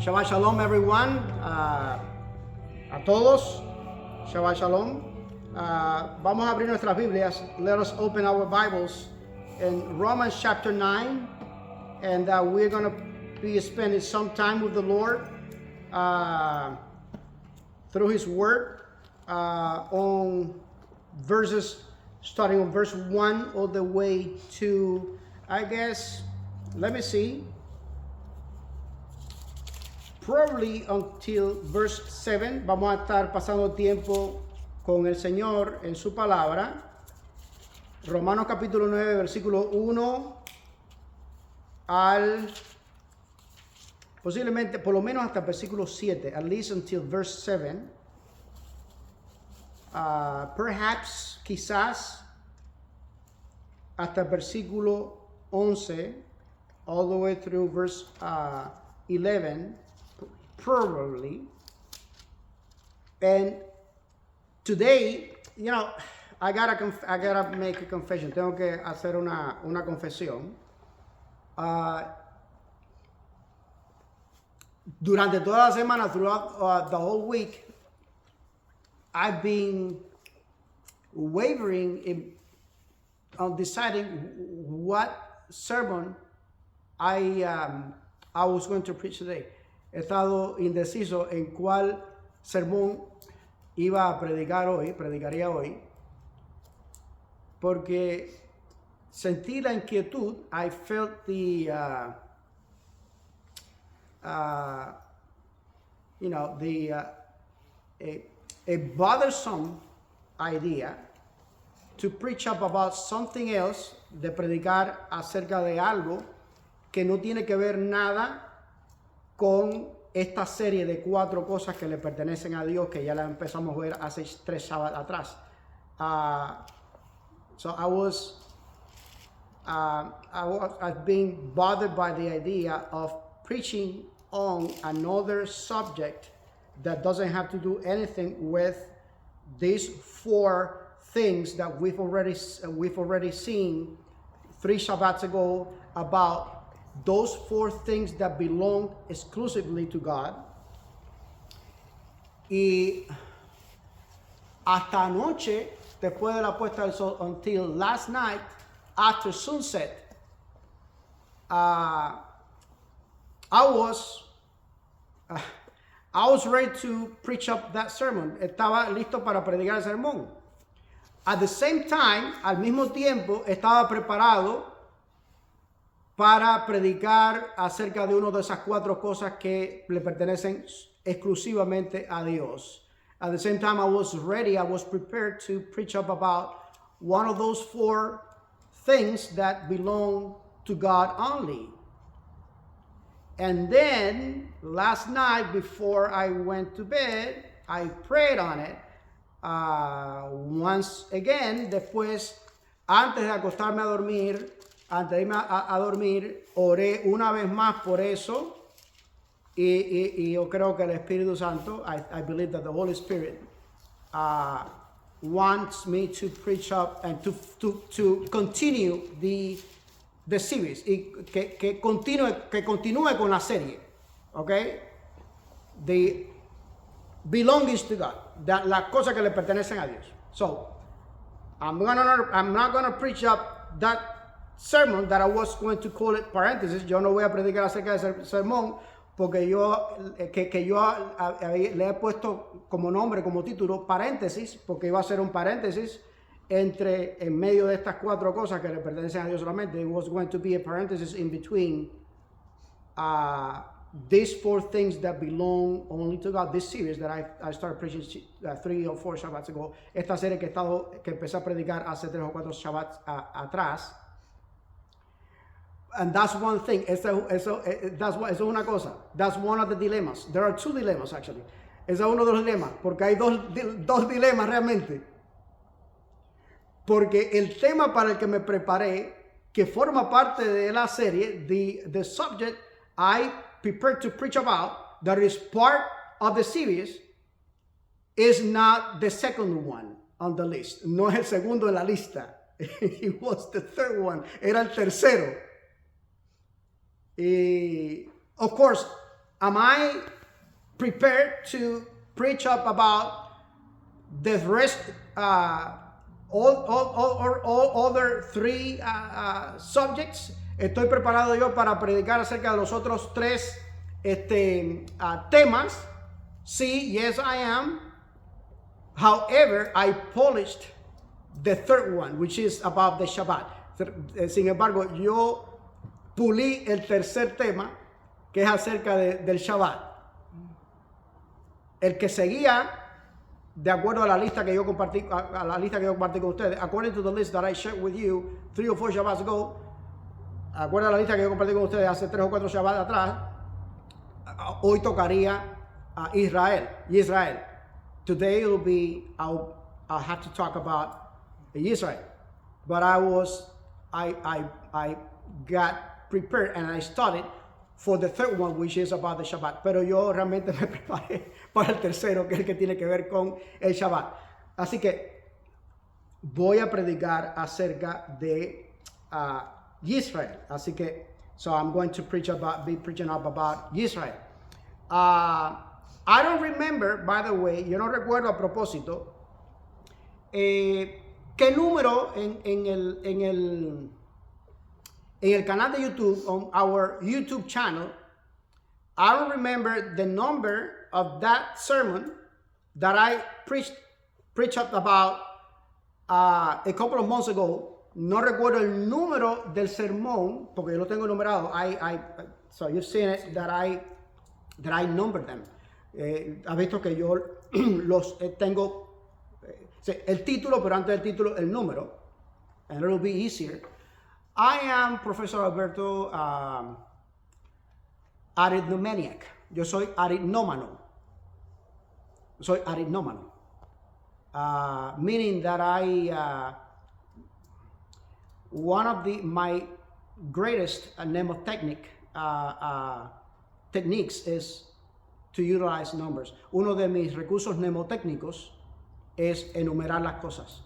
Shabbat Shalom, everyone. A todos. Shabbat Shalom. Vamos a abrir nuestras Biblias. Let us open our Bibles in Romans chapter 9. And we're going to be spending some time with the Lord through His Word on verses, starting on verse 1 all the way to, I guess, let me see, probably until verse 7. Vamos a estar pasando tiempo con el Señor en su palabra. Romanos capítulo 9, versículo 1 al, posiblemente, por lo menos hasta el versículo 7, at least until verse 7. Perhaps, quizás, hasta el versículo 11, all the way through verse 11, probably. And today, you know, I gotta make a confession. Tengo que hacer una confesión. Durante toda la semana, throughout the whole week, I've been wavering on deciding what sermon I was going to preach today. He estado indeciso en cuál sermón iba a predicaría hoy, porque sentí la inquietud. I felt a bothersome idea to preach up about something else, de predicar acerca de algo que no tiene que ver nada con esta serie de 4 cosas que le pertenecen a Dios, que ya la empezamos a ver hace 3 sábados atrás. So I've been bothered by the idea of preaching on another subject that doesn't have to do anything with these 4 things that we've already seen 3 Shabbats ago, about those 4 things that belong exclusively to God. Y hasta anoche, después de la puesta del sol, until last night after sunset, I was ready to preach up that sermon. Estaba listo para predicar el sermón. At the same time, al mismo tiempo, estaba preparado para predicar acerca de una de esas 4 cosas que le pertenecen exclusivamente a Dios. At the same time, I was prepared to preach up about one of those 4 things that belong to God only. And then, last night, before I went to bed, I prayed on it. Once again, después, antes de acostarme a dormir, antes de irme a dormir, oré una vez más por eso. Y yo creo que el Espíritu Santo, I believe that the Holy Spirit wants me to preach up and to continue the series, y que continúe con la serie, okay? The belongings to God, las cosas que le pertenecen a Dios. So, I'm not gonna preach up that sermon that I was going to call it paréntesis. Yo no voy a predicar acerca de ese sermón, porque yo le he puesto como nombre, como título, paréntesis, porque iba a ser un paréntesis en medio de estas 4 cosas que le pertenecen a Dios solamente. It was going to be a parenthesis in between these 4 things that belong only to God. This series that I started preaching 3 or 4 Shabbats ago. Esta serie que empecé a predicar hace 3 o 4 Shabbats atrás. And that's one thing. Eso es una cosa. That's one of the dilemmas. There are 2 dilemmas, actually. Ese es uno de los dilemas, porque hay dos dilemas realmente. Porque el tema para el que me preparé, que forma parte de la serie, the subject I prepared to preach about, that is part of the series, is not the second one on the list. No es el segundo en la lista. It was the third one. Era el tercero. Of course, am I prepared to preach up about the rest, all other three subjects? ¿Estoy preparado yo para predicar acerca de los otros tres temas? Sí, yes, I am. However, I polished the third one, which is about the Shabbat. Sin embargo, yo pulí el tercer tema, que es acerca del Shabbat. El que seguía, de acuerdo a la lista que yo compartí, con ustedes, according to the list that I shared with you 3 or 4 Shabbats ago, acuerdo a la lista que yo compartí con ustedes hace 3 o 4 Shabbats atrás, hoy tocaría a Israel. Today it will be, I'll have to talk about Israel. But I got prepared and I studied for the third one, which is about the Shabbat. Pero yo realmente me preparé para el tercero, que es el que tiene que ver con el Shabbat. Así que voy a predicar acerca de Israel. Así que, so I'm going to be preaching up about Israel. I don't remember, by the way, yo no recuerdo a propósito, qué número en el canal de YouTube, on our YouTube channel, I don't remember the number of that sermon that I preached up about a couple of months ago. No recuerdo el número del sermón, porque yo lo tengo numerado. So you've seen it, that I numbered them. Ha visto que yo los tengo, el título, pero antes del título, el número. And it'll be easier. I am Professor Alberto Arithnomaniac. Yo soy aritnómano. Meaning that one of my greatest mnemotechnic techniques is to utilize numbers. Uno de mis recursos mnemotécnicos es enumerar las cosas.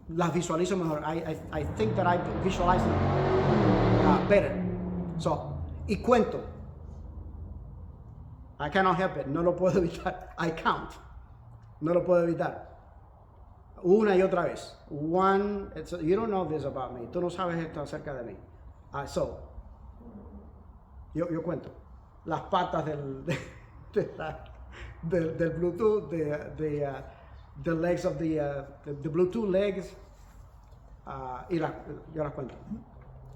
Las visualizo mejor. I think that I visualize them better. So, y cuento. I cannot help it. No lo puedo evitar. I count. No lo puedo evitar. Una y otra vez. You don't know this about me. Tú no sabes esto acerca de mí. Yo cuento. Las patas del Bluetooth, the legs of the Bluetooth legs, y yo las cuento.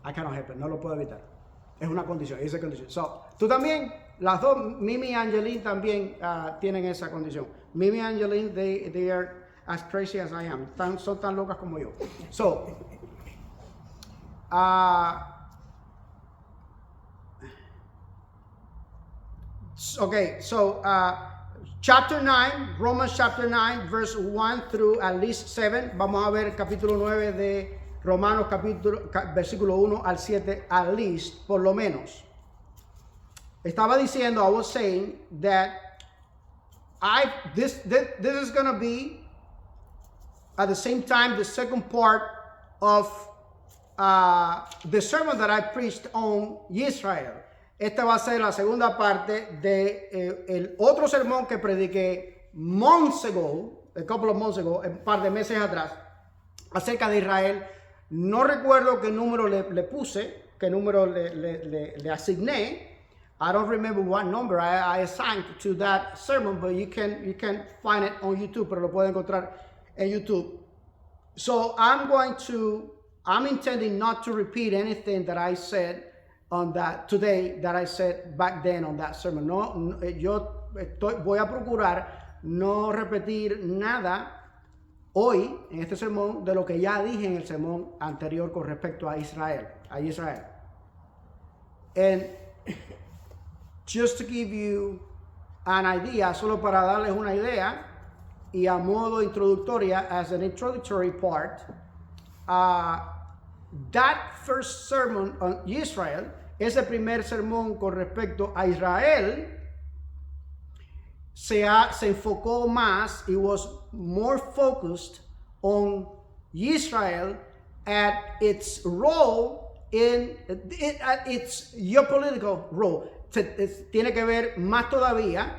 I cannot help it, no lo puedo evitar. Es una condición, esa condición. So, tú también, las dos, Mimi y Angeline también tienen esa condición. Mimi y Angeline, they are as crazy as I am. Son tan locas como yo. So, okay, so chapter 9, Romans chapter 9, verse 1 through at least 7. Vamos a ver el capítulo 9 de Romanos, versículo 1 al 7, at least, por lo menos. Estaba diciendo, I was saying that this is going to be at the same time the second part of the sermon that I preached on Israel. Esta va a ser la segunda parte de el otro sermón que prediqué a couple of months ago, un par de meses atrás, acerca de Israel. No recuerdo qué número le puse, qué número le asigné. I don't remember what number I assigned to that sermon, but you can find it on YouTube, pero lo pueden encontrar en YouTube. So I'm intending not to repeat anything that I said on that today that I said back then on that sermon. Voy a procurar no repetir nada hoy en este sermón de lo que ya dije en el sermón anterior con respecto a Israel. And just to give you an idea, solo para darles una idea y a modo introductoria, as an introductory part, that first sermon on Israel, ese primer sermón con respecto a Israel, se enfocó más, it was more focused on Israel at its role its geopolitical role. Tiene que ver más todavía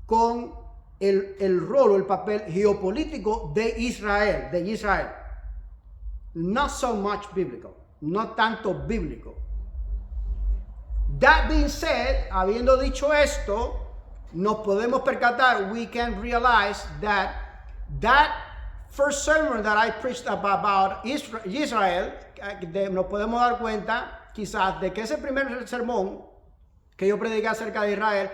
con el rol o el papel geopolítico de Israel. Not so much biblical, no tanto bíblico. That being said, habiendo dicho esto, nos podemos percatar, we can realize that first sermon that I preached about Israel, nos podemos dar cuenta quizás de que ese primer sermón que yo prediqué acerca de Israel,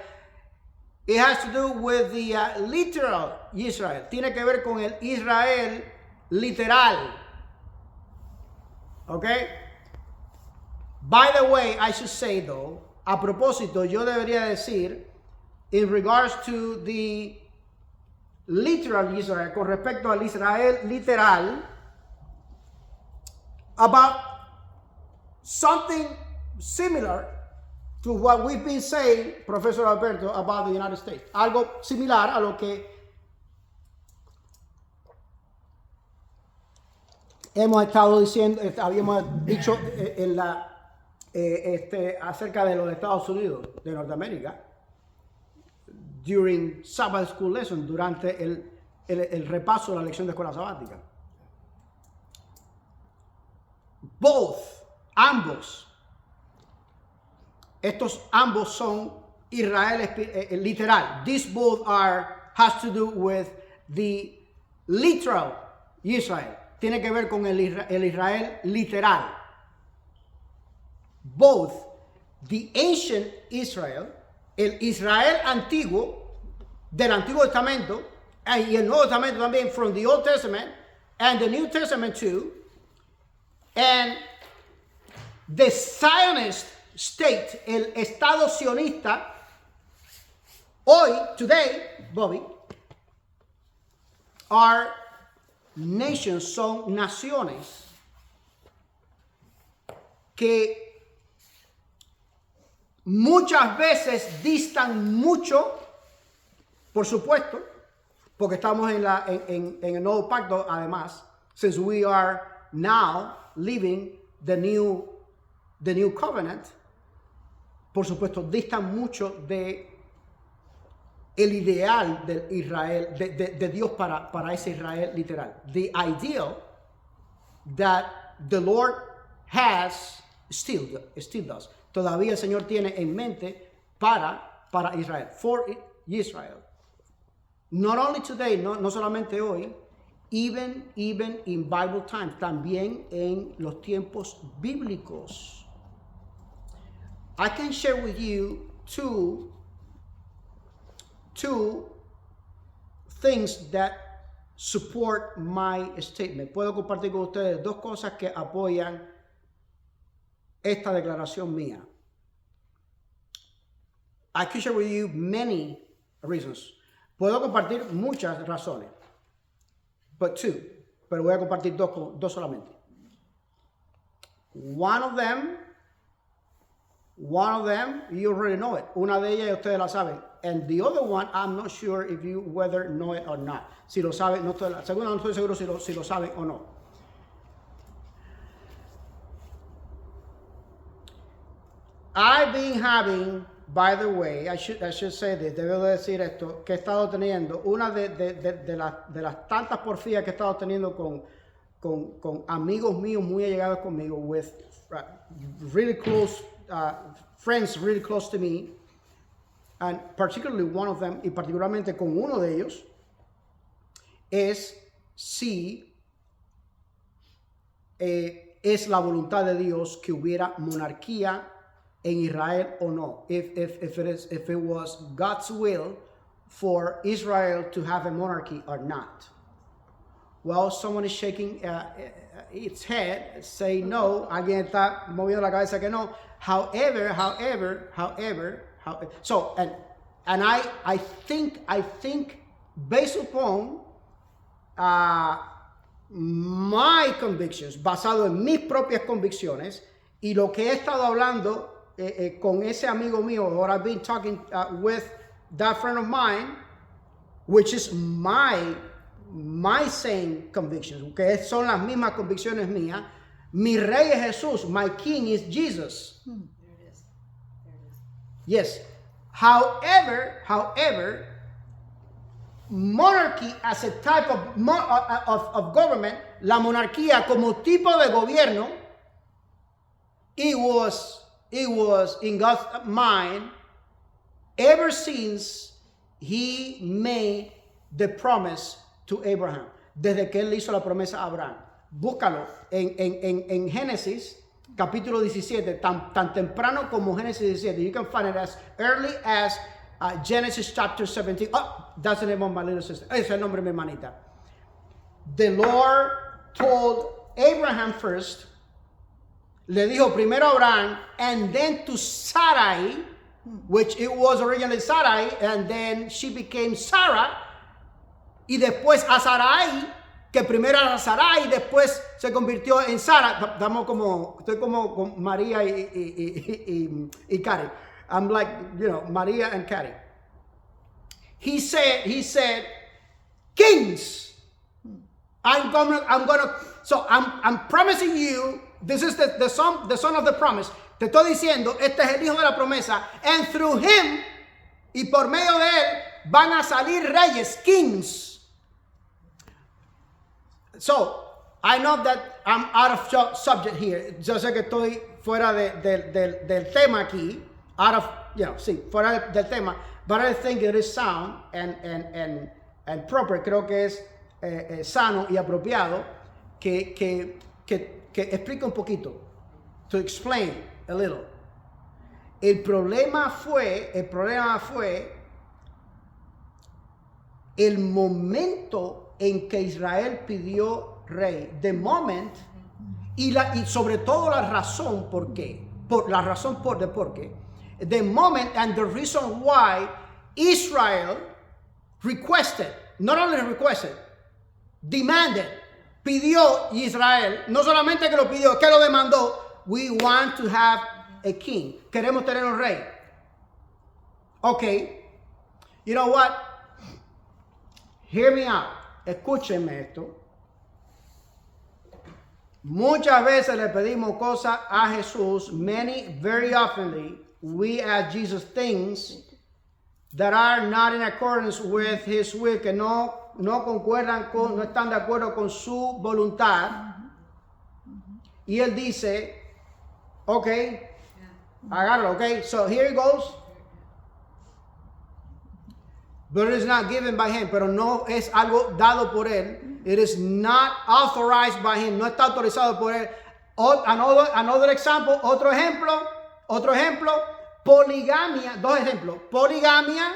it has to do with the literal Israel. Tiene que ver con el Israel literal. Okay? By the way, I should say though, a propósito, yo debería decir, in regards to the literal Israel, con respecto al Israel literal, about something similar to what we've been saying, Professor Alberto, about the United States. Algo similar a lo que hemos estado diciendo, habíamos dicho en acerca de los Estados Unidos de Norteamérica, during Sabbath School lesson, durante el repaso de la lección de escuela sabática. Estos ambos son Israel literal. These both has to do with the literal Israel. Tiene que ver con el Israel literal. Both the ancient Israel, el Israel antiguo del Antiguo Testamento, y el Nuevo Testamento también, from the Old Testament and the New Testament too, and the Zionist state, el Estado sionista, today, Bobby, are nations, son naciones que muchas veces distan mucho, por supuesto, porque estamos en el nuevo pacto, además, since we are now living the new covenant, por supuesto, distan mucho de el ideal del Israel, de Dios para ese Israel literal. The ideal that the Lord has still does. Todavía el Señor tiene en mente para Israel, for Israel. Not only today, no solamente hoy, even in Bible times, también en los tiempos bíblicos. I can share with you two things that support my statement. Puedo compartir con ustedes dos cosas que apoyan esta declaración mía. I can share with you many reasons. Puedo compartir muchas razones, but two. Pero voy a compartir dos solamente. One of them, you already know it. Una de ellas ustedes la saben. And the other one, I'm not sure if you whether know it or not. Si lo saben, no estoy seguro si lo saben o no. I've been having, by the way, I should say this, debo decir esto, que he estado teniendo, una de las tantas porfías que he estado teniendo con amigos míos muy allegados conmigo, with really close friends really close to me, and particularly one of them, y particularmente con uno de ellos, es si es la voluntad de Dios que hubiera monarquía en Israel o no. If it was God's will for Israel to have a monarchy or not. Well, someone is shaking its head, saying no. Alguien está moviendo la cabeza que no. However, so and I think based upon my convictions, basado en mis propias convicciones y lo que he estado hablando con ese amigo mío, or I've been talking with that friend of mine, which is my same convictions, que son las mismas convicciones mías. Mi rey es Jesús. My king is Jesus. There it is. There it is. Yes. However, monarchy as a type of government, la monarquía como tipo de gobierno, it was in God's mind ever since he made the promise to Abraham. Desde que él hizo la promesa a Abraham. Búscalo en Génesis capítulo 17, tan temprano como Génesis 17. You can find it as early as Genesis chapter 17. Oh, that's the name of my little sister. Ese es el nombre de mi hermanita. The Lord told Abraham first, le dijo primero a Abraham, and then to Sarai, which it was originally Sarai, and then she became Sarah, y después a Sarai, que primero era Sarai, y después se convirtió en Sara. Estoy como con María y Cari. I'm like, Maria and Cari. He said, kings. I'm promising you, this is the son of the promise. Te estoy diciendo, este es el hijo de la promesa. And through him, y por medio de él, van a salir reyes, kings. So, I know that I'm out of subject here. Yo sé que estoy fuera del tema aquí. Out of, fuera del tema. But I think it is sound and proper. Creo que es sano y apropiado que explique un poquito. To explain a little. El problema fue el momento en que Israel pidió rey, the moment, y sobre todo la razón por qué, the moment and the reason why Israel requested, not only requested, demanded, pidió Israel, no solamente que lo pidió, que lo demandó, we want to have a king, queremos tener un rey. Okay, you know what? Hear me out. Escúchenme esto. Muchas veces le pedimos cosas a Jesús. Very oftenly, we ask Jesus things that are not in accordance with His will, que no están de acuerdo con su voluntad. Y Él dice, okay, agárralo, okay, so here it goes. But it is not given by him. Pero no es algo dado por él. It is not authorized by him. No está autorizado por él. Another example. Otro ejemplo. Poligamia. Dos ejemplos. Poligamia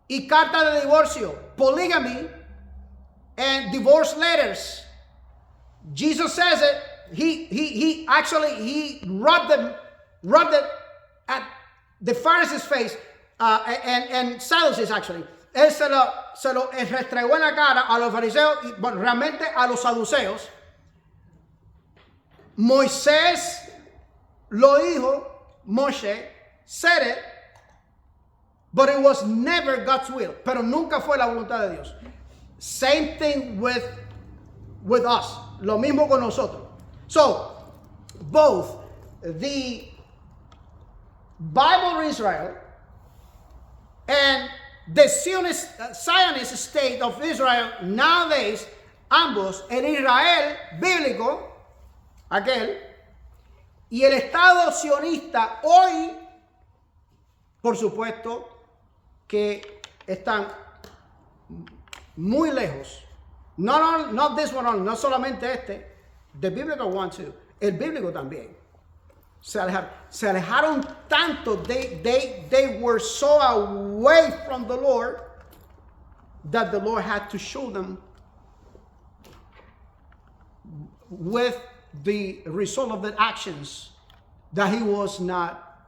y carta de divorcio. Polygamy and divorce letters. Jesus says it. He actually rubbed it at the Pharisees' face. And Sadducees actually. Él se lo restregó en la cara a los fariseos y realmente a los saduceos. Moisés lo dijo, Moshe said it, but it was never God's will. Pero nunca fue la voluntad de Dios. Same thing with us. Lo mismo con nosotros. So, both the Bible of Israel and the Zionist state of Israel nowadays, ambos, el Israel bíblico, aquel, y el Estado sionista hoy, por supuesto, que están muy lejos. Not this one only, no solamente este, the biblical one too, el bíblico también. Se alejaron tanto, they were so away from the Lord that the Lord had to show them with the result of their actions that it was not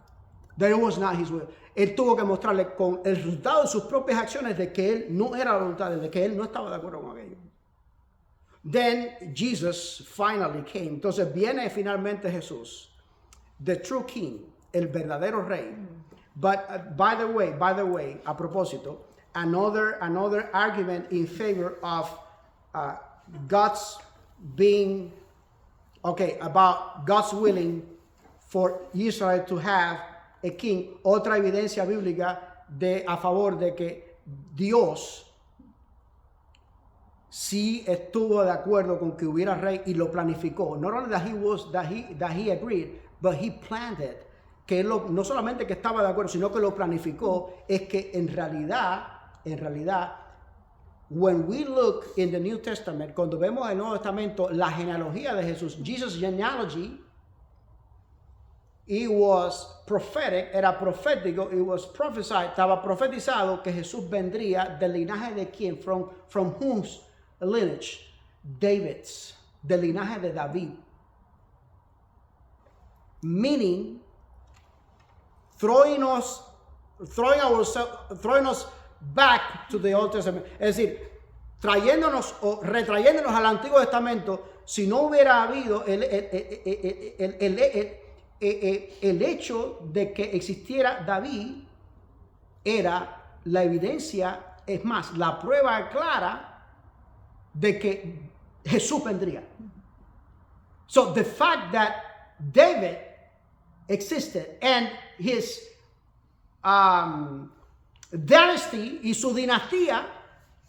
his will. Él tuvo que mostrarle con el resultado de sus propias acciones de que él no era la voluntad de él, de que él no estaba de acuerdo con aquello. Then Jesus finally came. Entonces viene finalmente Jesús. The true king, el verdadero rey. But by the way, a propósito, another argument in favor of God's being Okay, about God's willing for Israel to have a king. Otra evidencia bíblica a favor de que Dios sí estuvo de acuerdo con que hubiera rey y lo planificó. Not only that he agreed, but he planned it. Que él no solamente que estaba de acuerdo, sino que lo planificó. Es que en realidad, when we look in the New Testament, cuando vemos el Nuevo Testamento, la genealogía de Jesús, Jesus' genealogy, it was prophetic, era profético, it was prophesied, estaba profetizado que Jesús vendría del linaje de quién, from whose lineage? David's, del linaje de David. Meaning, throwing us back to the Old Testament. Es decir, trayéndonos o retrayéndonos al Antiguo Testamento, si no hubiera habido el hecho de que existiera David, era la evidencia, es más, la prueba clara de que Jesús vendría. So the fact that David existed and his dynasty y su dinastía,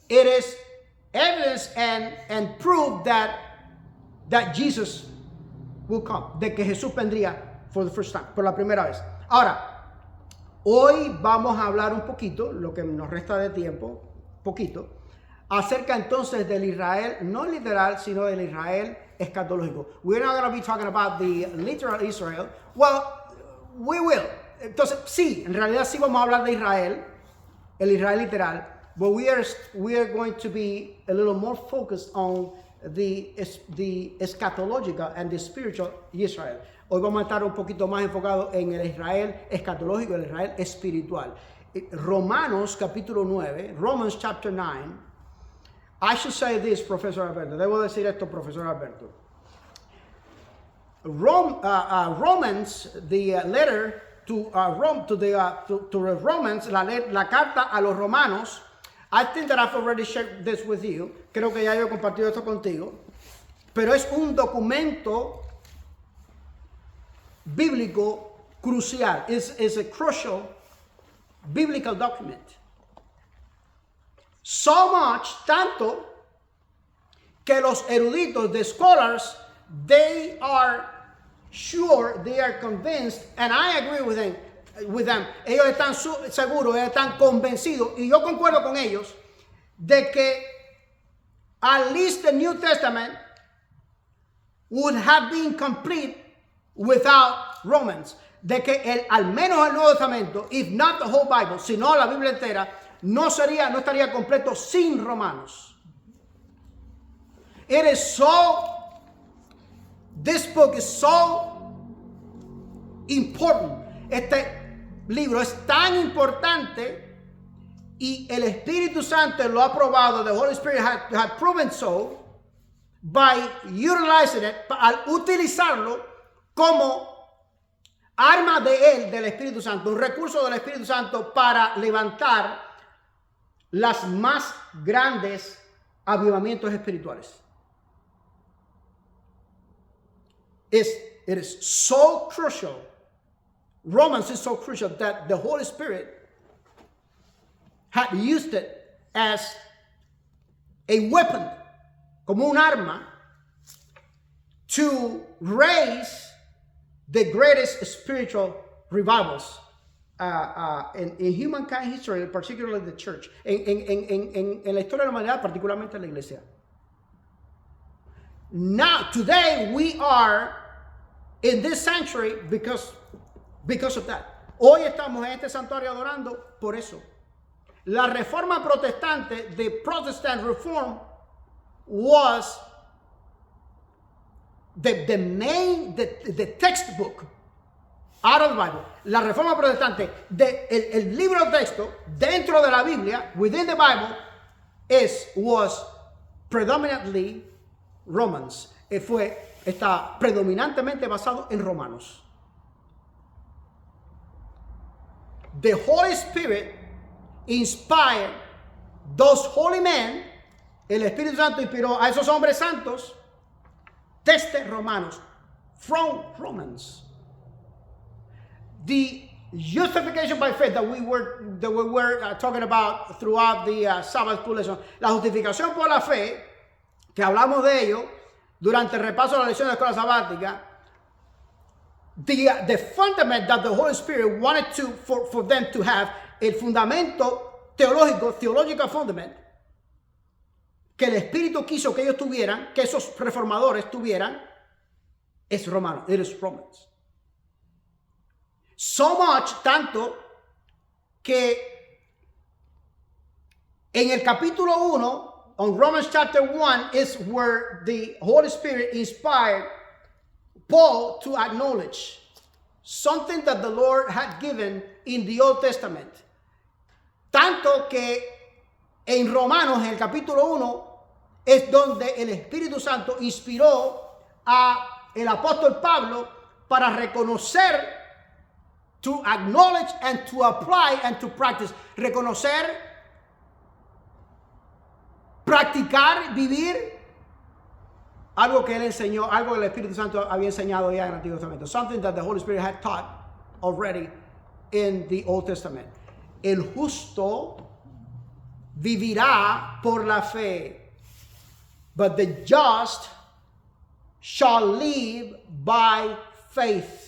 it is evidence and proof that Jesus will come, de que Jesús vendría for the first time, por la primera vez. Ahora, hoy vamos a hablar un poquito, lo que nos resta de tiempo, poquito, acerca entonces del Israel, no literal, sino del Israel escatológico. We're not going to be talking about the literal Israel. Well, we will. Entonces, sí, en realidad sí vamos a hablar de Israel, el Israel literal, but we are going to be a little more focused on the eschatological and the spiritual Israel. Hoy vamos a estar un poquito más enfocados en el Israel escatológico, el Israel espiritual. Romanos capítulo 9, Romans chapter 9. I should say this, Professor Alberto. Debo decir esto, Profesor Alberto. Romans, the letter to the Romans, la carta a los romanos. I think that I've already shared this with you. Creo que ya yo he compartido esto contigo. Pero es un documento bíblico crucial. It's a crucial biblical document. So much, tanto, que los eruditos, the scholars, they are sure, they are convinced, and I agree with them. Ellos están seguros, ellos están convencidos, y yo concuerdo con ellos, de que at least the New Testament would have been complete without Romans. De que al menos el Nuevo Testamento, if not the whole Bible, sino la Biblia entera, no estaría completo sin Romanos. It is so, this book is so important. Este libro es tan importante y el Espíritu Santo lo ha probado. The Holy Spirit had proven so by utilizing it, al utilizarlo como arma de él, del Espíritu Santo, un recurso del Espíritu Santo para levantar las más grandes avivamientos espirituales. It is so crucial. Romans is so crucial that the Holy Spirit had used it as a weapon, como un arma, to raise the greatest spiritual revivals in humankind history, particularly the church, en la historia de la humanidad, particularmente en la iglesia. Now, today we are in this sanctuary because of that. Hoy estamos en este santuario adorando por eso. La reforma protestante, the Protestant Reform, was the textbook out of the Bible. La reforma protestante, el libro de texto dentro de la Biblia, within the Bible, was predominantly Romans. Está predominantemente basado en Romanos. The Holy Spirit inspired those holy men. El Espíritu Santo inspiró a esos hombres santos desde Romanos, from Romans. The justification by faith that we were talking about throughout the Sabbath school lesson, la justificación por la fe, que hablamos de ello durante el repaso de la lección de la escuela sabática, the fundament that the Holy Spirit wanted for them to have, el fundamento teológico, theological fundament, que el Espíritu quiso que ellos tuvieran, que esos reformadores tuvieran, es Romano. It is Romans. So much, tanto, que en el capítulo 1, on Romans chapter 1, is where the Holy Spirit inspired Paul to acknowledge something that the Lord had given in the Old Testament. Tanto que en Romanos, en el capítulo 1, es donde el Espíritu Santo inspiró a el apóstol Pablo para reconocer, to acknowledge and to apply and to practice. Reconocer, practicar, vivir algo que él enseñó, algo que el Espíritu Santo había enseñado ya en el Antiguo Testamento. Something that the Holy Spirit had taught already in the Old Testament. El justo vivirá por la fe, but the just shall live by faith.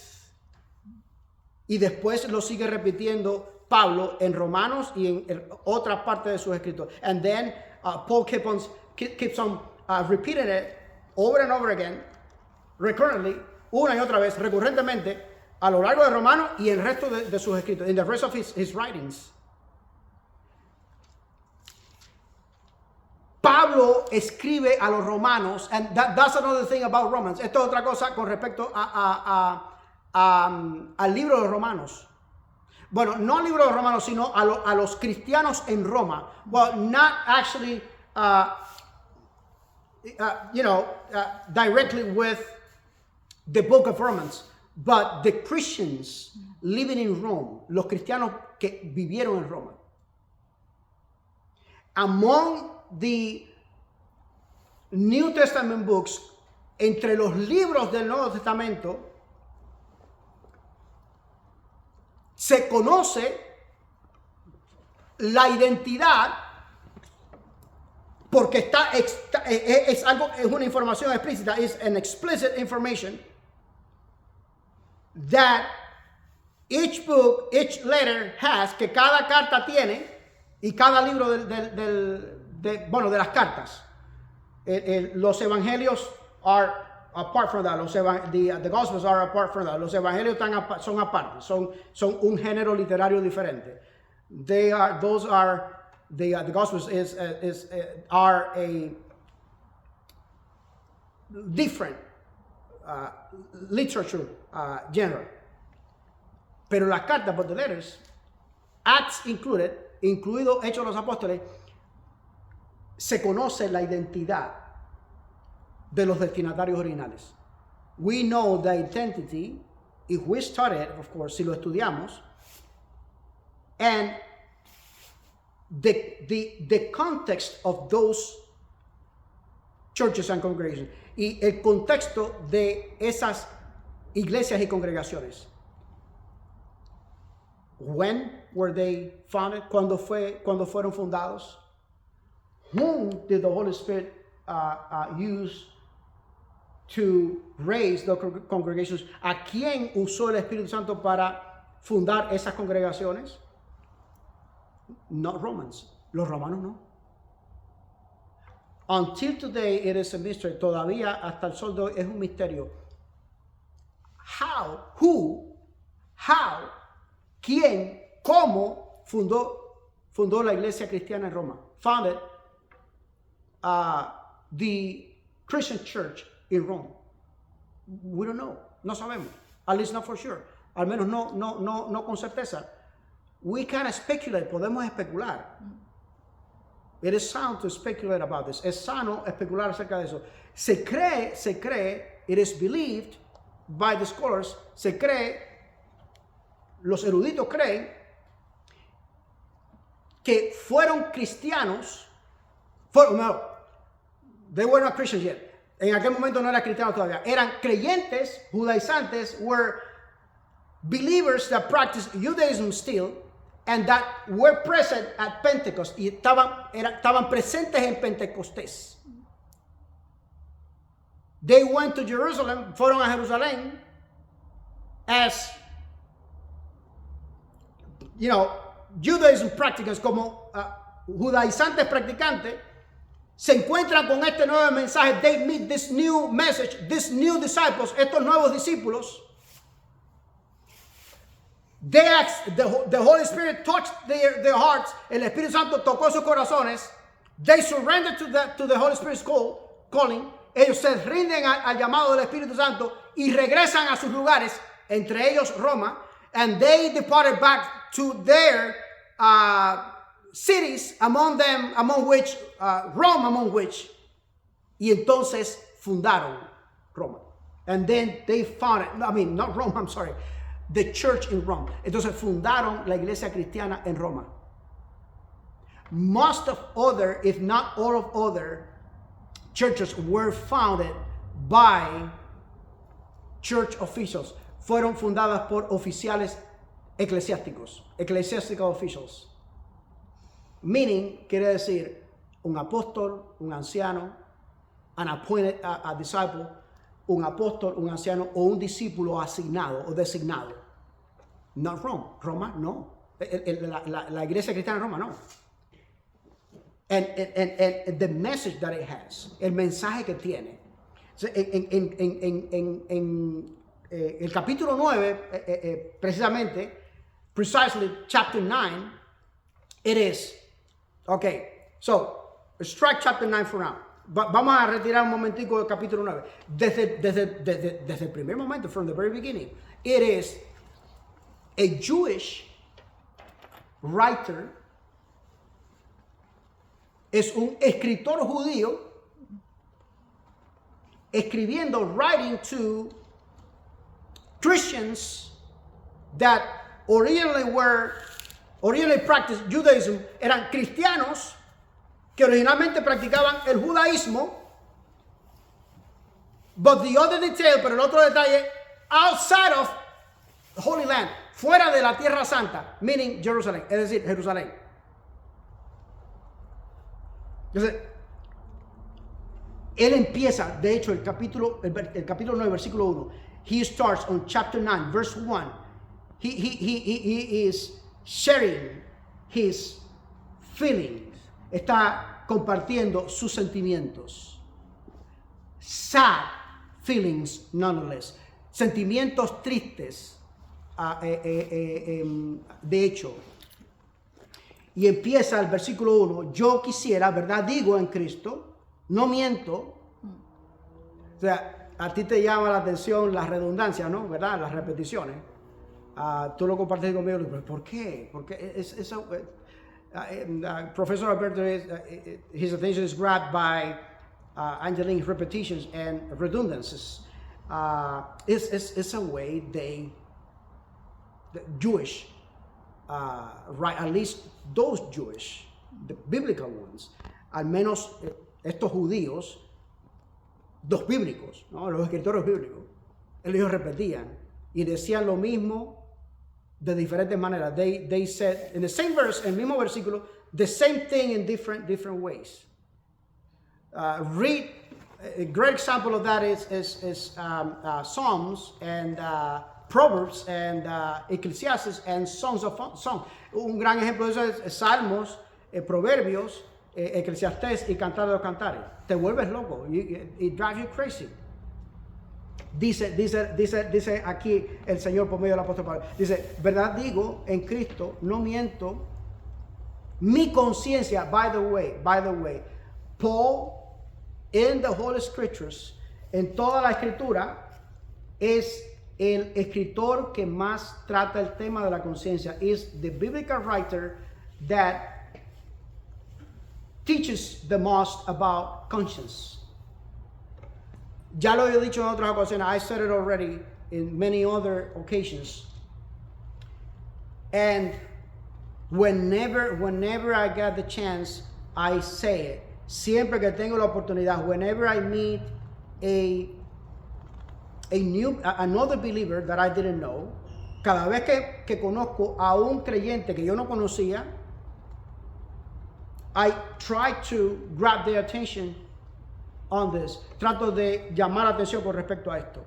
Y después lo sigue repitiendo Pablo en Romanos y en otra parte de sus escritos. And then Paul keeps on repeating it over and over again, recurrently, una y otra vez, recurrentemente, a lo largo de Romanos y el resto de sus escritos, in the rest of his writings. Pablo escribe a los romanos, and that's another thing about Romans. Esto es otra cosa con respecto al libro de Romanos. Bueno, no al libro de Romanos, sino a los cristianos en Roma. Well, not actually, directly with the book of Romans, but the Christians living in Rome, los cristianos que vivieron en Roma. Among the New Testament books, entre los libros del Nuevo Testamento, se conoce la identidad porque es una información explícita, es an explicit information that each book, each letter has, que cada carta tiene, y cada libro de las cartas. Los evangelios are apart from that. The Gospels are apart from that. Los evangelios son aparte, son un género literario diferente. The Gospels are a different literature genre. Pero las cartas, but the letters, Acts included, incluido Hechos de los Apóstoles, se conoce la identidad de los destinatarios originales. We know the identity if we study it, of course, si lo estudiamos, and the context of those churches and congregations, y el contexto de esas iglesias y congregaciones. When were they founded? ¿Cuándo fueron fundados? Whom did the Holy Spirit use to raise the congregations? ¿A quién usó el Espíritu Santo para fundar esas congregaciones? Not Romans. Los romanos no. Until today it is a mystery. Todavía hasta el sol de hoy es un misterio. How, quién, cómo fundó la iglesia cristiana en Roma. Founded the Christian church in Rome. We don't know. No sabemos. At least not for sure. Al menos no con certeza. We can speculate. Podemos especular. It is sound to speculate about this. Es sano especular acerca de eso. Se cree, it is believed by the scholars, los eruditos creen que fueron cristianos, they were not Christians yet, En aquel momento no eran cristianos todavía. Eran creyentes, judaizantes, were believers that practiced Judaism still and that were present at Pentecost. Y estaban presentes en Pentecostés. They went to Jerusalem, fueron a Jerusalén as, you know, Judaism practitioners, como judaizantes practicantes, se encuentran con este nuevo mensaje. They meet this new message, these new disciples, estos nuevos discípulos. They asked, the Holy Spirit touched their hearts. El Espíritu Santo tocó sus corazones. They surrendered to the Holy Spirit's calling. Ellos se rinden al llamado del Espíritu Santo y regresan a sus lugares, entre ellos Roma. And they departed back to their cities, among which Rome, y entonces fundaron Roma. And then they founded, not Rome, I'm sorry, the church in Rome. Entonces fundaron la iglesia cristiana en Roma. Most of other, if not all of other churches were founded by church officials. Fueron fundadas por oficiales eclesiásticos, ecclesiastical officials. Meaning, quiere decir, un apóstol, un anciano, an appointed a disciple, un apóstol, un anciano o un discípulo asignado o designado. Not Rome. Roma, no. La iglesia cristiana en Roma, no. And the message that it has, el mensaje que tiene. En el capítulo 9, precisely chapter 9, it is, okay, so strike chapter 9 for now. Vamos a retirar un momentico del capítulo 9. Desde el primer momento, from the very beginning, it is a Jewish writer. Es un escritor judío escribiendo, writing to Christians that originally practiced Judaism. Eran cristianos que originalmente practicaban el judaísmo. But the other detail, pero el otro detalle, outside of the Holy Land, fuera de la Tierra Santa, meaning Jerusalem, es decir, Jerusalén. Entonces, él empieza, de hecho, el capítulo 9, versículo 1. He starts on chapter 9, verse 1. He is sharing his feelings. Está compartiendo sus sentimientos. Sad feelings, nonetheless. Sentimientos tristes, de hecho. Y empieza el versículo 1, yo quisiera, ¿verdad? Digo en Cristo, no miento. O sea, a ti te llama la atención la redundancia, ¿no? ¿Verdad? Las repeticiones. Tú lo compartes conmigo, pero ¿por qué? Porque Professor Alberto, his attention is grabbed by Angeline's repetitions and redundancies. It's a way the Jewish, right, at least those Jewish, the biblical ones, al menos estos judíos, los bíblicos, ¿no? Los escritores bíblicos, ellos repetían y decían lo mismo de diferentes maneras. They said in the same verse, en el mismo versículo, the same thing in different ways. Read a great example of that is Psalms and Proverbs and Ecclesiastes and Songs of Song. Un gran ejemplo de eso es Salmos, Proverbios, Eclesiastés y Cantar de los Cantares. Te vuelves loco. It drives you crazy. Dice aquí el Señor por medio del apóstol Pablo. Dice, verdad digo en Cristo, no miento. Mi conciencia, by the way, Paul in the Holy Scriptures, en toda la escritura, es el escritor que más trata el tema de la conciencia. Is the biblical writer that teaches the most about conscience. Ya lo he dicho en otras ocasiones. I said it already in many other occasions. And whenever I get the chance, I say it. Siempre que tengo la oportunidad, whenever I meet another believer that I didn't know, cada vez que conozco a un creyente que yo no conocía, I try to grab their attention on this. Trato de llamar la atención con respecto a esto.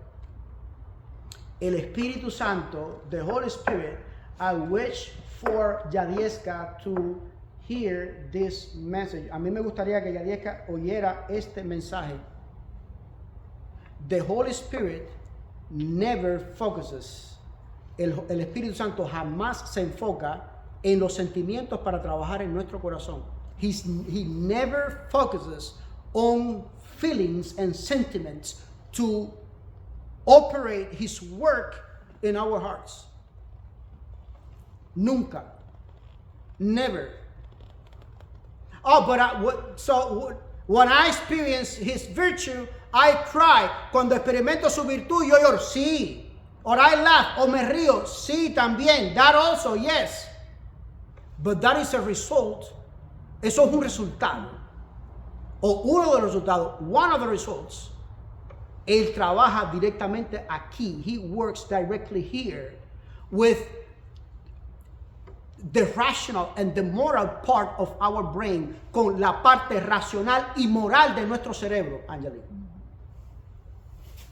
El Espíritu Santo, the Holy Spirit, I wish for Yadieska to hear this message. A mí me gustaría que Yadieska oyera este mensaje. The Holy Spirit never focuses. El Espíritu Santo jamás se enfoca en los sentimientos para trabajar en nuestro corazón. He never focuses on feelings and sentiments to operate his work in our hearts. Nunca. Never. Oh, but when I experience his virtue, I cry. Cuando experimento su virtud, yo lloro. Sí. Or I laugh. O me río. Sí, también. That also, yes. But that is a result. Eso es un resultado. O uno de los resultados. One of the results. Él trabaja directamente aquí. He works directly here with the rational and the moral part of our brain, con la parte racional y moral de nuestro cerebro, Angelique.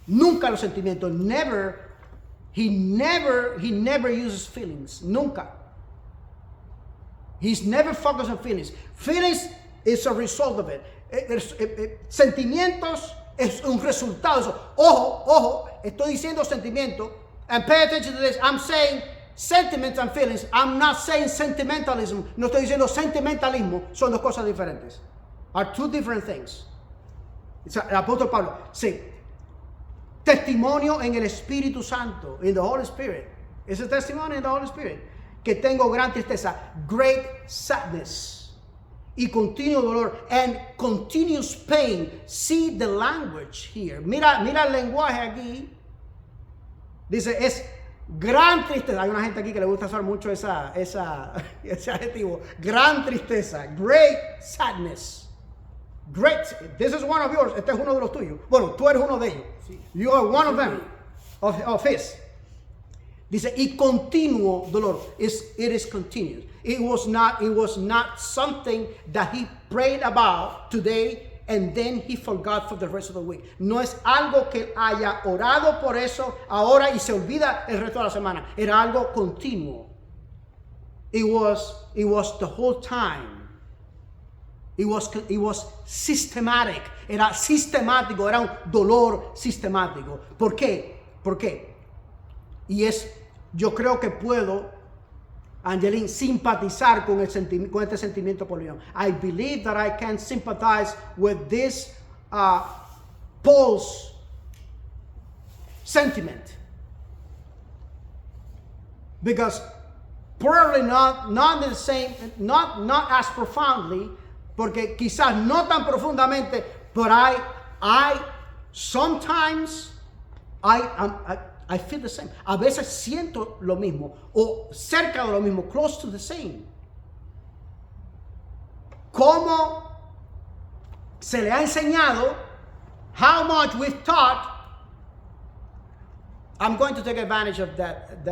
Nunca los sentimientos. He never uses feelings. Nunca. He's never focused on feelings. Feelings is a result of it. Sentimientos es un resultado de eso. Ojo, estoy diciendo sentimiento. And pay attention to this. I'm saying sentiments and feelings. I'm not saying sentimentalism. No estoy diciendo sentimentalismo. Son dos cosas diferentes. Are two different things. El apóstol Pablo. Sí. Testimonio en el Espíritu Santo. In the Holy Spirit. Es el testimonio in the Holy Spirit. Que tengo gran tristeza. Great sadness. Y continuo dolor. And continuous pain. See the language here. Mira el lenguaje aquí. Dice, es gran tristeza. Hay una gente aquí que le gusta usar mucho ese adjetivo. Gran tristeza. Great sadness. Great. This is one of yours. Este es uno de los tuyos. Bueno, tú eres uno de ellos. You are one of them. Of his. Dice, y continuo dolor. It is continuous. It was not something that he prayed about today and then he forgot for the rest of the week. No es algo que haya orado por eso ahora y se olvida el resto de la semana. Era algo continuo. It was the whole time. It was systematic. Era sistemático, era un dolor sistemático. ¿Por qué? ¿Por qué? Y yo creo que puedo, Angeline, simpatizar con este sentimiento por León. I believe that I can sympathize with this Paul's sentiment. Because probably not the same, not as profoundly, porque quizás no tan profundamente, but I sometimes I feel the same. A veces siento lo mismo o cerca de lo mismo, close to the same. Cómo se le ha enseñado, how much we've taught. I'm going to take advantage of that.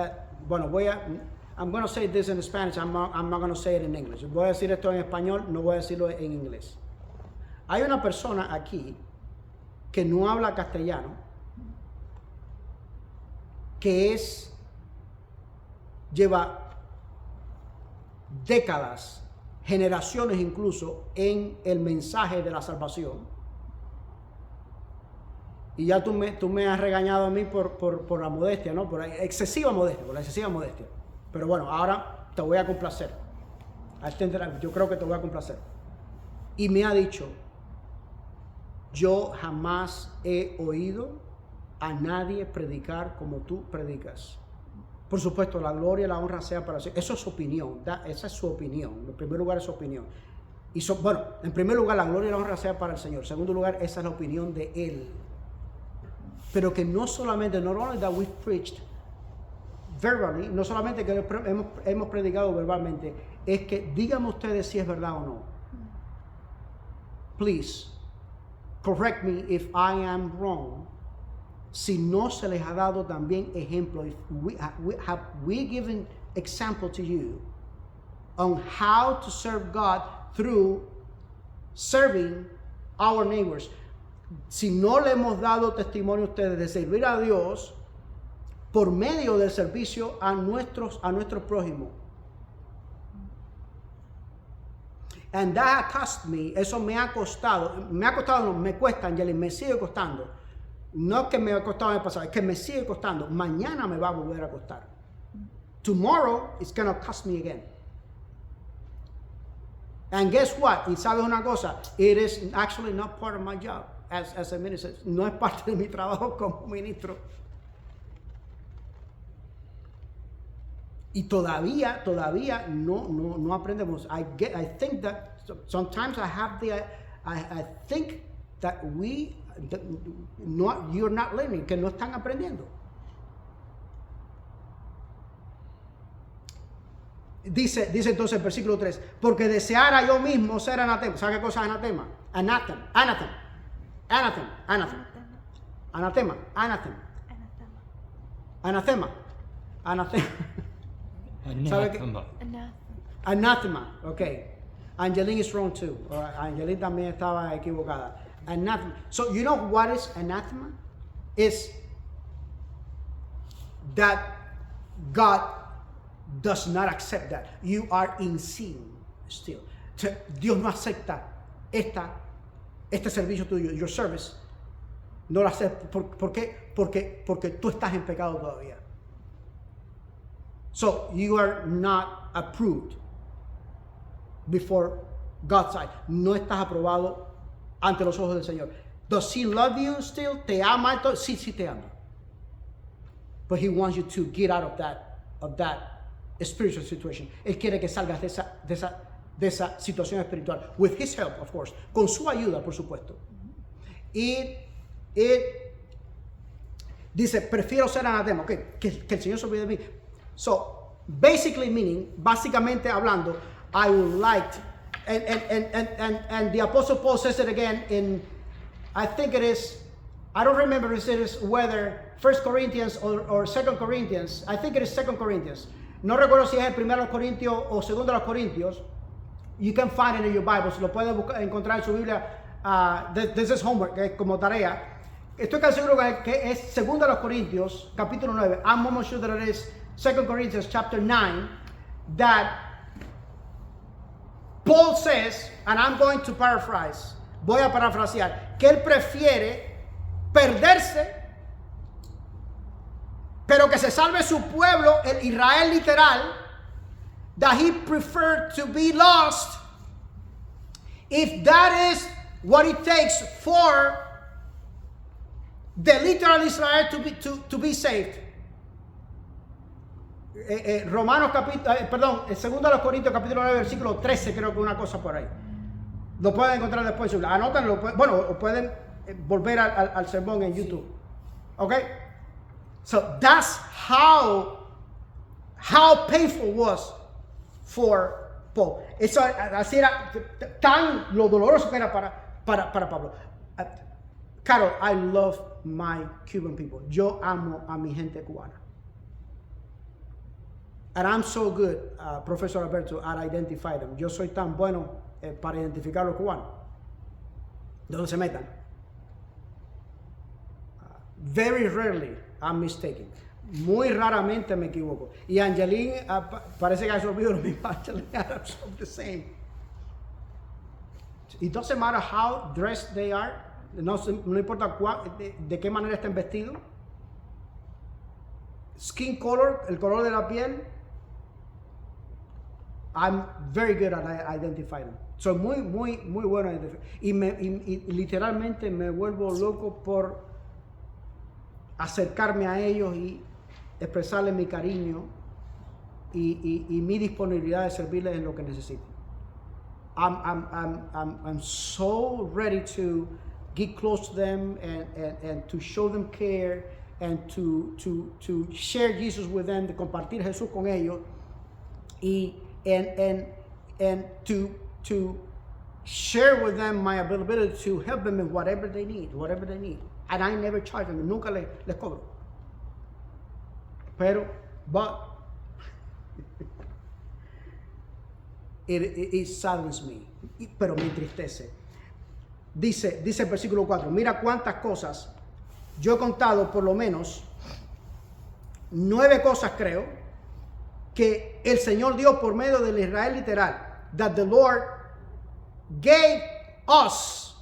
Bueno, I'm going to say this in Spanish. I'm not going to say it in English. Voy a decir esto en español, no voy a decirlo en inglés. Hay una persona aquí que no habla castellano, que lleva décadas, generaciones incluso, en el mensaje de la salvación. Y ya tú me has regañado a mí por la modestia, ¿no? Por la excesiva modestia. Pero bueno, ahora te voy a complacer. Yo creo que te voy a complacer. Y me ha dicho, yo jamás he oído a nadie predicar como tú predicas. Por supuesto, la gloria y la honra sea para Dios. Eso es su opinión. Esa es su opinión. En primer lugar, es su opinión. Bueno, en primer lugar, la gloria y la honra sea para el Señor. En segundo lugar, esa es la opinión de Él. Pero que no solamente, not only that we've preached verbally, no solamente que hemos predicado verbalmente, es que díganme ustedes si es verdad o no. Please, correct me if I am wrong, si no se les ha dado también ejemplo, if have we given example to you on how to serve God through serving our neighbors? Si no le hemos dado testimonio a ustedes de servir a Dios por medio del servicio a nuestros prójimos. And that cost me, eso me cuesta, Angelina, me sigue costando. No es que me ha costado en el pasado, es que me sigue costando. Mañana me va a volver a costar. Tomorrow it's going to cost me again. And guess what? Y sabes una cosa, it is actually not part of my job as a minister. No es parte de mi trabajo como ministro. Y todavía no aprendemos. I think that sometimes I think that you're not learning, que no están aprendiendo. Dice entonces el versículo 3, porque deseara yo mismo ser anatema. ¿Sabe qué cosa es anatema? Anatema. ¿Sabe qué? Anathema, okay. Angeline is wrong too. Angeline también estaba equivocada. Anathema. So you know what is anathema? Is that God does not accept that. You are in sin still. Dios no acepta este servicio tuyo, your service. No lo acepta. ¿Por qué? Porque tú estás en pecado todavía. So you are not approved before God's sight. No estás aprobado ante los ojos del Señor. Does he love you still? ¿Te ama? Sí te ama. But he wants you to get out of that spiritual situation. Él quiere que salgas de esa situación espiritual. With his help, of course. Con su ayuda, por supuesto. Y dice, prefiero ser anatema. Okay, que el Señor se olvide de mí. So, basically meaning, básicamente hablando, I would like, and the Apostle Paul says it again in, I think it is, I don't remember if it is whether 1 Corinthians or 2 Corinthians, I think it is 2 Corinthians. No recuerdo si es el 1 Corintios o 2 Corintios. You can find it in your Bible, si lo pueden encontrar en su Biblia. This is homework, como tarea. Estoy casi seguro que es 2 Corintios, capítulo 9. I'm almost sure that it is 2 Corinthians chapter 9, that Paul says, and I'm going to paraphrase, voy a parafrasear, que él prefiere perderse, pero que se salve su pueblo, el Israel literal, that he preferred to be lost, if that is what it takes for the literal Israel to be saved. Romanos perdón, 2 Corintios capítulo 9 versículo 13, creo que una cosa por ahí. Lo pueden encontrar después. Anótanlo, bueno, o pueden volver al sermón en YouTube. Okay? So that's how painful was for Paul. Eso así era tan lo doloroso que era para Pablo. Carol, I love my Cuban people. Yo amo a mi gente cubana. And I'm so good, Professor Alberto, at identifying them. Yo soy tan bueno para identificar los cubanos. De donde se metan. Very rarely I'm mistaken. Muy raramente me equivoco. Y Angeline, parece que ha olvidado lo mismo. Angeline, I'm the same. It doesn't matter how dressed they are. No importa de qué manera estén vestidos. Skin color, el color de la piel. I'm very good at identifying them. Soy muy bueno en identificar. Y literalmente me vuelvo loco por acercarme a ellos y expresarles mi cariño y mi disponibilidad de servirles en lo que necesiten. I'm so ready to get close to them and to show them care and to share Jesus with them, de compartir Jesús con ellos and to share with them my availability to help them in whatever they need. And I never charge them, nunca les cobro. Pero, but, it saddens me, pero me entristece. Dice el versículo 4, mira cuántas cosas, yo he contado por lo menos 9 cosas creo, que el Señor dio por medio del Israel literal, that the Lord gave us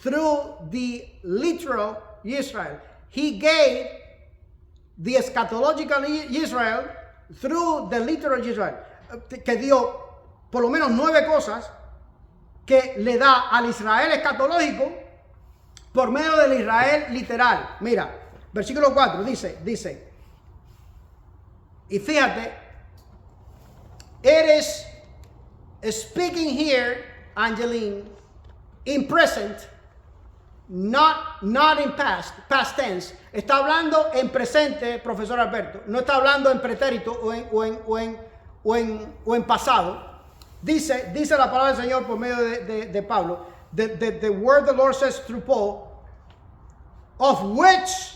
through the literal Israel. He gave the eschatological Israel through the literal Israel. Que dio por lo menos 9 cosas que le da al Israel escatológico por medio del Israel literal. Mira, versículo 4 dice, y fíjate, it is speaking here, Angeline, in present, not in past tense. Está hablando en presente, profesor Alberto. No está hablando en pretérito o en pasado. Dice la palabra del Señor por medio de Pablo. The word the Lord says through Paul, of which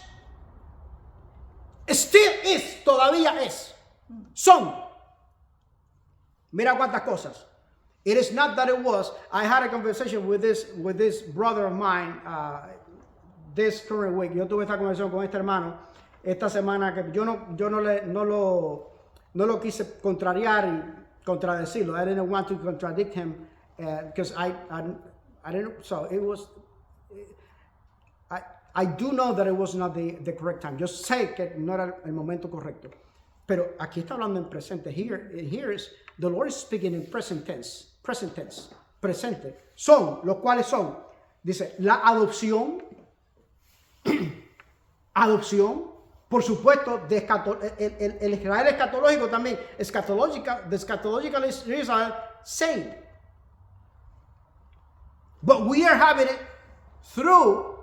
still is, todavía es, son. Mira cuántas cosas. It is not that it was. I had a conversation with this brother of mine this current week. Yo tuve esta conversación con este hermano esta semana que yo no lo quise contrariar y contradecirlo. I didn't want to contradict him because I didn't. So it was. I do know that it was not the correct time. Yo sé que no era el momento correcto. Pero aquí está hablando en presente. Here is the Lord is speaking in present tense. Presente. Son, los cuales son. Dice, la adopción. Por supuesto, el Israel escatológico también. The eschatological Israel saved. But we are having it through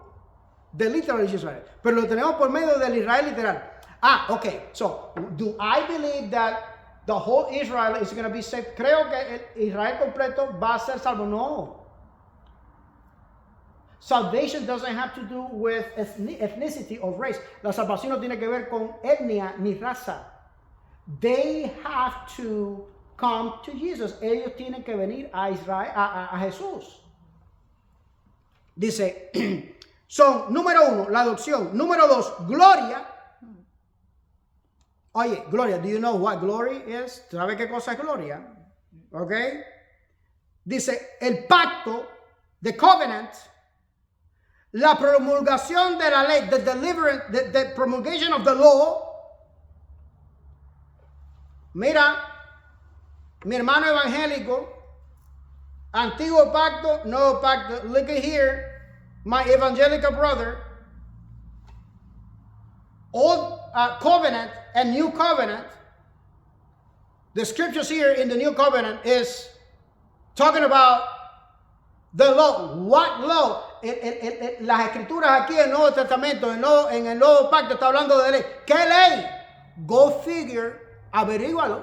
the literal Israel. Pero lo tenemos por medio del Israel literal. Okay. So, do I believe that the whole Israel is going to be saved? Creo que el Israel completo va a ser salvo. No. Salvation doesn't have to do with ethnicity or race. La salvación no tiene que ver con etnia ni raza. They have to come to Jesus. Ellos tienen que venir a Israel, a Jesús. Dice, son, número 1, la adopción. Número 2, gloria. Oye, gloria, do you know what glory is? ¿Sabe qué cosa es gloria? ¿Ok? Dice, el pacto, the covenant, la promulgación de la ley, the promulgation of the law. Mira, mi hermano evangélico, antiguo pacto, nuevo pacto. Look at here, my evangelical brother, old covenant and new covenant. The scriptures here in the new covenant is talking about the law. What law? Las escrituras aquí en el Nuevo Testamento, en el Nuevo Pacto, está hablando de ley. ¿Qué ley? Go figure, averígualo.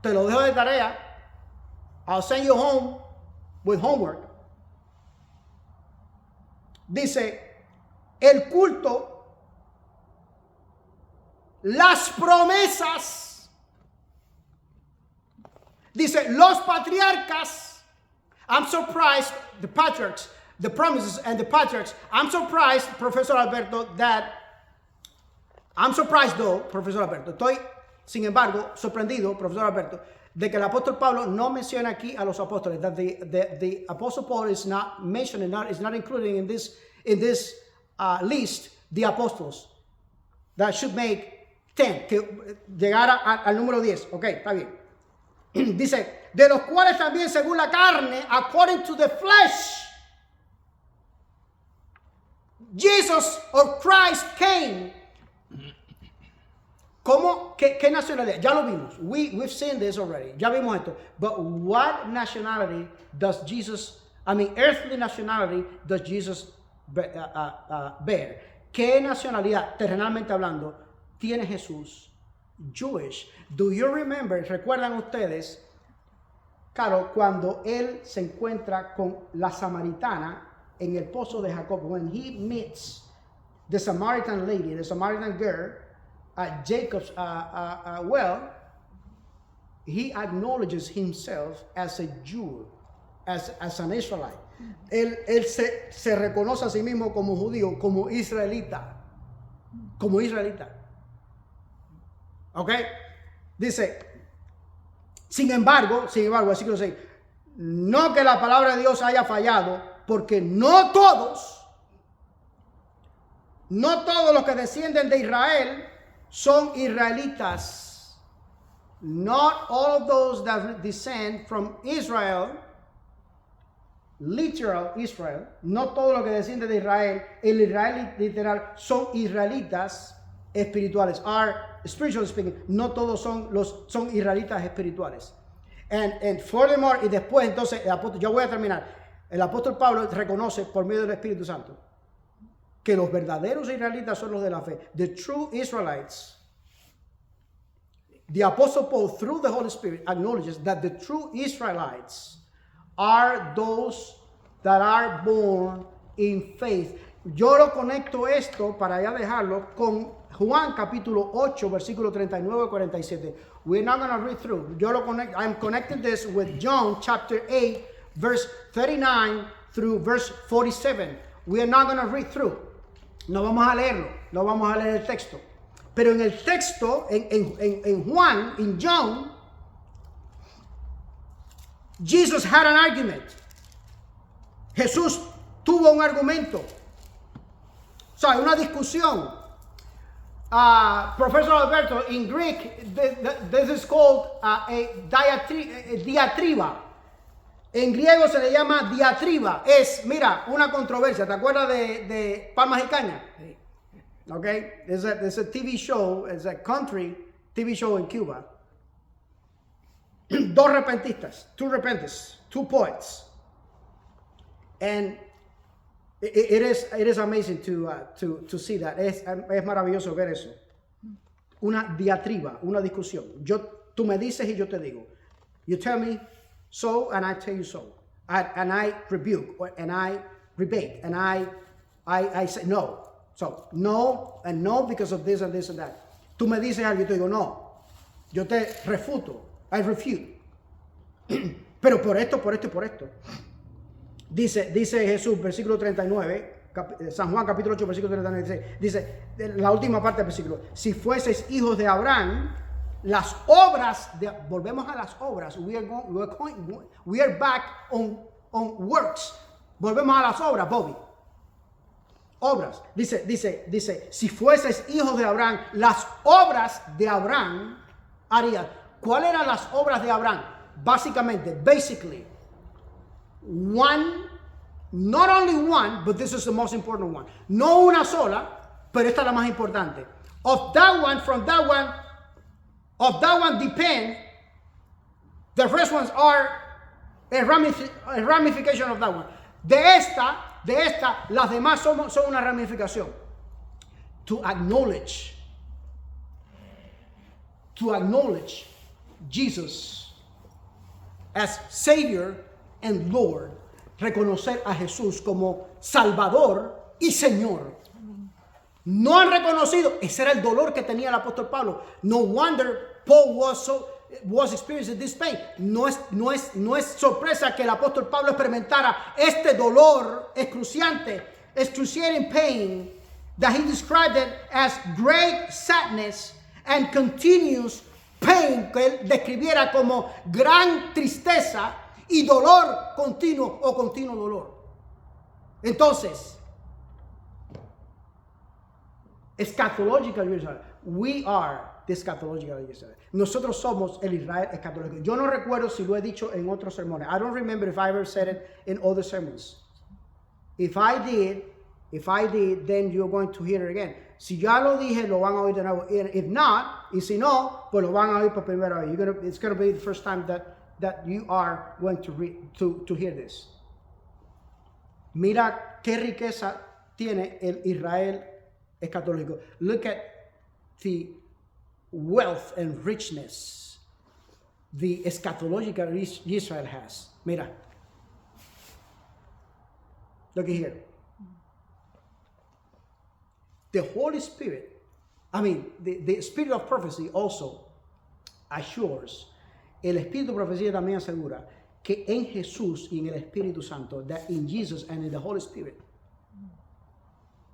Te lo dejo de tarea. I'll send you home with homework. Dice, el culto, las promesas. Dice, los patriarcas. I'm surprised, the patriarchs, the promises and the patriarchs. I'm surprised, Profesor Alberto, estoy, sin embargo, sorprendido, Profesor Alberto, de que el apóstol Pablo no menciona aquí a los apóstoles, that the apostle Paul is not mentioning, is not including in this list the apostles. That should make 10, que llegara al número 10. Ok, está bien. Dice, de los cuales también según la carne, according to the flesh, Jesus or Christ came. ¿Cómo? ¿Qué nacionalidad? Ya lo vimos. We've seen this already. Ya vimos esto. But what nationality does Jesus, earthly nationality does Jesus bear? ¿Qué nacionalidad, terrenalmente hablando, tiene Jesús? Jewish. Do you remember? ¿Recuerdan ustedes Claro, cuando él se encuentra con la samaritana en el pozo de Jacob, when he meets the Samaritan lady, the Samaritan girl at Jacob's well, he acknowledges himself as a Jew, as an Israelite. Él se reconoce a sí mismo como judío, como israelita. Como israelita. ¿Ok? Dice, sin embargo, versículo 6, no que la palabra de Dios haya fallado, porque no todos los que descienden de Israel son israelitas. Not all of those that descend from Israel, literal Israel, no todo lo que desciende de Israel, el Israel literal, son israelitas espirituales, are spiritually speaking, no todos son israelitas espirituales. And furthermore, y después entonces, yo voy a terminar, el apóstol Pablo reconoce por medio del Espíritu Santo que los verdaderos israelitas son los de la fe. The true Israelites, the apostle Paul, through the Holy Spirit, acknowledges that the true Israelites are those that are born in faith. Yo lo conecto esto para ya dejarlo con Juan capítulo 8 versículo 39 y 47. We're not going to read through. I'm connecting this with John chapter 8 verse 39 through verse 47. We are not going to read through. No vamos a leerlo, no vamos a leer el texto. Pero en el texto, en Juan, en John, Jesus had an argument. Jesús tuvo un argumento. O sea, una discusión. Professor Alberto, in Greek, this is called a diatriba. En griego se le llama diatriba. Es, mira, una controversia. ¿Te acuerdas de Palmas y Caña? Okay, there's a TV show, it's a country TV show in Cuba. Dos repentistas, two repentists, two poets, and it is amazing to see that. Es maravilloso ver eso. Una diatriba, una discusión. Tú me dices y yo te digo. You tell me so, and I tell you so, and I rebuke, and I rebate, and I say no. So, no, and no because of this and this and that. Tú me dices algo y yo te digo no. Yo te refuto. I refute. Pero por esto. Dice Jesús, versículo 39, San Juan capítulo 8, versículo 39, dice la última parte del versículo, si fueseis hijos de Abraham, las obras, volvemos a las obras, we are back on works. Volvemos a las obras, Bobby. Obras. Dice, si fueses hijos de Abraham, las obras de Abraham harías. ¿Cuáles eran las obras de Abraham? Basically, one, not only one, but this is the most important one. No una sola, pero esta es la más importante. From that one depend, the first ones are a ramification of that one. De esta, las demás son una ramificación. To acknowledge Jesus as Savior and Lord. Reconocer a Jesús como Salvador y Señor. No han reconocido, ese era el dolor que tenía el apóstol Pablo. No wonder Paul was experiencing this pain. No es sorpresa que el apóstol Pablo experimentara este dolor excruciating pain, that he described it as great sadness and continuous pain, que él describiera como gran tristeza y dolor continuo o continuo dolor. Entonces, eschatological Israel, we are the eschatological Israel. Nosotros somos el Israel escatológico. Yo no recuerdo si lo he dicho en otros sermones. I don't remember if I ever said it in other sermons. If I did, then you're going to hear it again. Si ya lo dije, lo van a oír de nuevo. If not, y si no, pues lo van a oír por primera vez. It's going to be the first time that you are going to hear this. Mira qué riqueza tiene el Israel escatológico. Look at the wealth and richness the eschatological Israel has. Mira. Look at here. The Holy Spirit, the Spirit of prophecy also assures, el Espíritu de Profecía también asegura que en Jesús y en el Espíritu Santo, that in Jesus and in the Holy Spirit,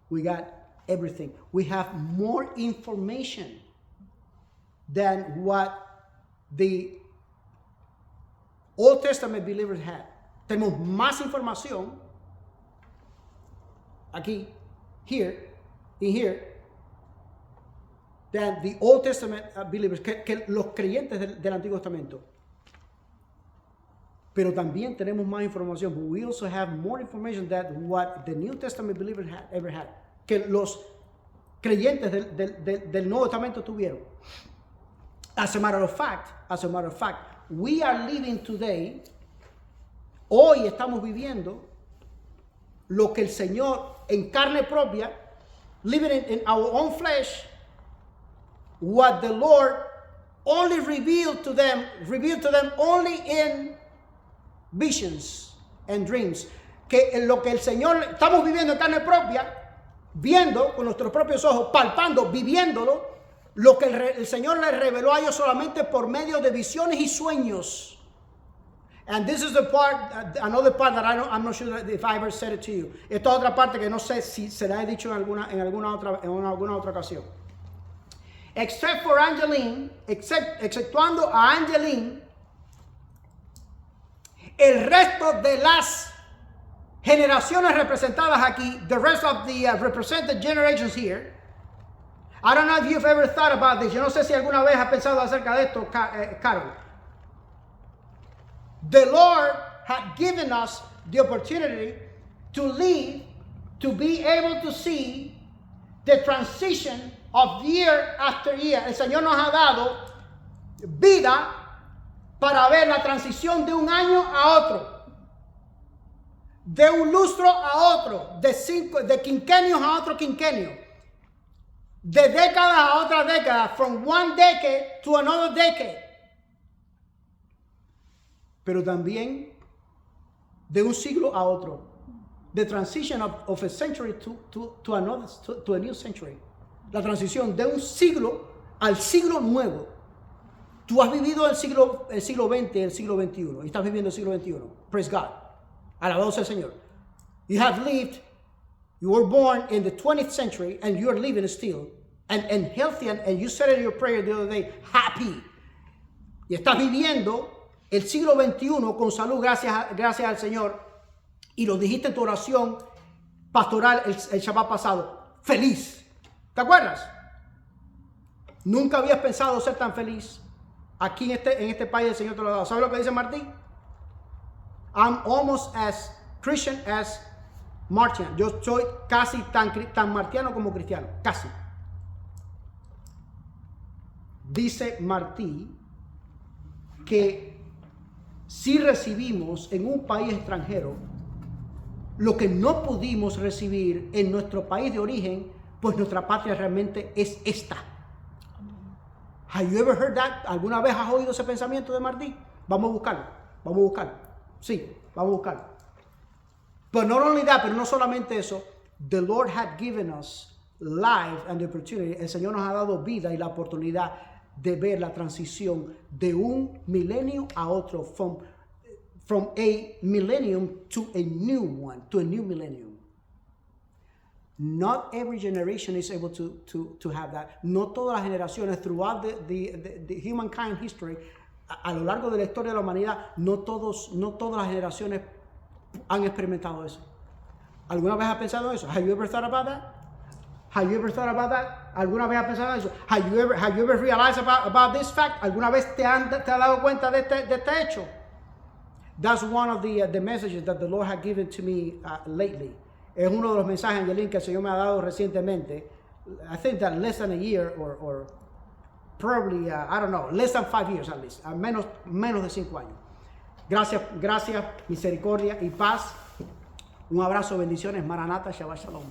we got everything. We have more information than what the Old Testament believers had. Tenemos más información aquí, here, in here, than the Old Testament believers, que los creyentes del Antiguo Testamento. Pero también tenemos más información. But we also have more information than what the New Testament believers ever had. Que los creyentes del Nuevo Testamento tuvieron. As a matter of fact, we are living today, hoy estamos viviendo lo que el Señor en carne propia, living in our own flesh, what the Lord only revealed to them only in visions and dreams. Que lo que el Señor estamos viviendo en carne propia, viendo con nuestros propios ojos, palpando, viviéndolo, lo que el Señor les reveló a ellos solamente por medio de visiones y sueños. And this is the part, another part that I'm not sure if I ever said it to you. Esta otra parte que no sé si se la he dicho en alguna otra ocasión. Except for Angeline, exceptuando a Angeline, el resto de las generaciones representadas aquí, the rest of the represented generations here, I don't know if you've ever thought about this. Yo no sé si alguna vez has pensado acerca de esto, Carol. The Lord had given us the opportunity to live, to be able to see the transition of year after year. El Señor nos ha dado vida para ver la transición de un año a otro, de un lustro a otro, de quinquenios a otro quinquenio, de décadas a otra década, from one decade to another decade. Pero también de un siglo a otro. The transition of a century to a new century. La transición de un siglo al siglo nuevo. Tú has vivido el siglo XX, el siglo XXI. Y estás viviendo el siglo XXI. Praise God. Alabado sea el Señor. You have lived, you were born in the 20th century and you are living still. And healthy. And you said in your prayer the other day, happy. Y estás viviendo el siglo XXI con salud, gracias al Señor. Y lo dijiste en tu oración pastoral el Shabbat pasado. Feliz. ¿Te acuerdas? Nunca habías pensado ser tan feliz. Aquí en este país el Señor te lo ha dado. ¿Sabes lo que dice Martín? I'm almost as Christian as Martian. Yo soy casi tan martiano como cristiano. Casi. Dice Martí que si recibimos en un país extranjero lo que no pudimos recibir en nuestro país de origen, pues nuestra patria realmente es esta. Have you ever heard that? ¿Alguna vez has oído ese pensamiento de Martí? Vamos a buscarlo. Sí, vamos a buscarlo. But not only that, pero no solamente eso, the Lord had given us life and the opportunity. El Señor nos ha dado vida y la oportunidad de ver la transición de un milenio a otro, from a millennium to a new one, to a new millennium. Not every generation is able to have that. No todas las generaciones, throughout the humankind history, a lo largo de la historia de la humanidad, no todas las generaciones han experimentado eso. ¿Alguna vez has pensado eso? Have you ever thought about that? Have you ever thought about that? ¿Alguna vez has pensado eso? Have you ever realized about this fact? ¿Alguna vez te has dado cuenta de este hecho? That's one of the messages that the Lord has given to me lately. Es uno de los mensajes, Angelín, que el Señor me ha dado recientemente. I think that less than a year or probably, I don't know, less than 5 years at least. Menos de 5 años. Gracias, misericordia y paz. Un abrazo, bendiciones. Maranata, Shabbat Shalom.